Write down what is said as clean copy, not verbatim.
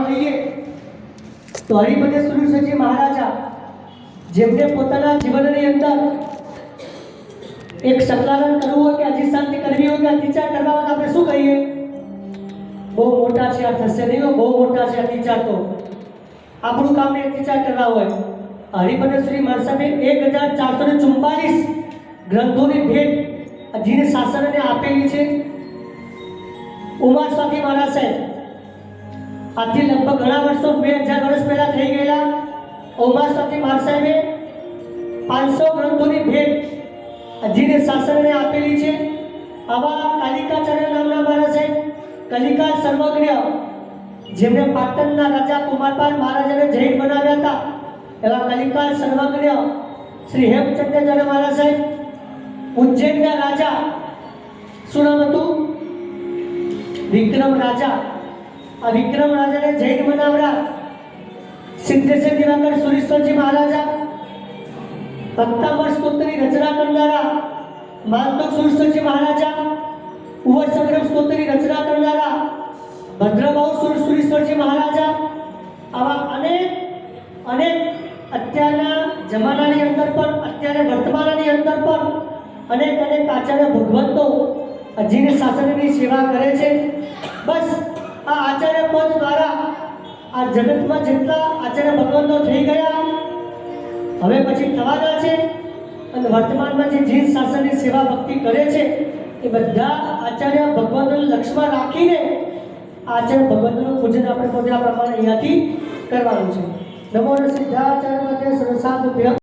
લઈએ તો હરિભદ્રેશ્વરી મહારાજા જેમને પોતાના જીવનની અંદર એક સંકલન કરવું હોય કે અધિશાંતિ કરવી હોય કે અતિચાર કરવા હોય તો આપણે શું કહીએ? બહુ મોટા છે આ થશે નહીં, બહુ મોટા છે અતિચાર, તો આપણું કામ એ અતિચાર કરવા હોય. હરિભદ્રેશ્વરી મહારાજ 1444 ગ્રંથોની ભેટ અધીન શાસનને આપેલી છે. ઉમા સ્વામી મહારાજ સાહેબ આજથી લગભગ ઘણા વર્ષો 2000 વર્ષ પહેલા થઈ ગયેલા ઉમા સ્વામી મહારાજ સાહેબે 500 ગ્રંથોની ભેટ અધીન શાસનને આપેલી છે. આવા કાલિકાચાર્ય નામના મહારાજ સાહેબ કલિકા સર્વજ્ઞ જેમને પાટણના રાજા કુમારપાલ મહારાજાને જૈન બનાવ્યા હતા એવા કલિકા સર્વજ્ઞ શ્રી હેમચંદ્રાચાર્ય મહારાજ સાહેબ ઉજ્જૈનના રાજા શું નામ હતું? વિક્રમ રાજા. આ વિક્રમ રાજાને જૈન બનાવનાર સિદ્ધેશ્વર દિવાકર સુરેશ્વરજી મહારાજા, ભક્તામર સ્તોત્રની રચના કરનારા માનતોક સુરેશ્વરજી મહારાજા, ઉવર સંગ્રહ સ્તોત્રની રચના કરનારા ભદ્રભાઉ સુરેશ્વરજી મહારાજા, આવા અનેક અત્યારના જમાનાની અંદર પણ અત્યારે વર્તમાનની અંદર પણ અનેક આચાર્ય ભગવંતો અધીન શાસનની સેવા કરે છે. બસ આ આચાર્ય પદ દ્વારા આ જગતમાં જેટલા આચાર્ય ભગવંતો થઈ ગયા હવે પછી થવાના છે અને વર્તમાનમાં જે જીન શાસનની સેવા ભક્તિ કરે છે એ બધા આચાર્ય ભગવંતોને લક્ષ્યમાં રાખીને આચાર્ય ભગવંતોનું પૂજન આપણે પોતે આ પ્રમાણે અહીંયાથી કરવાનું છે. નમો સિદ્ધાચાર્ય સર્વસાધુભ્ય.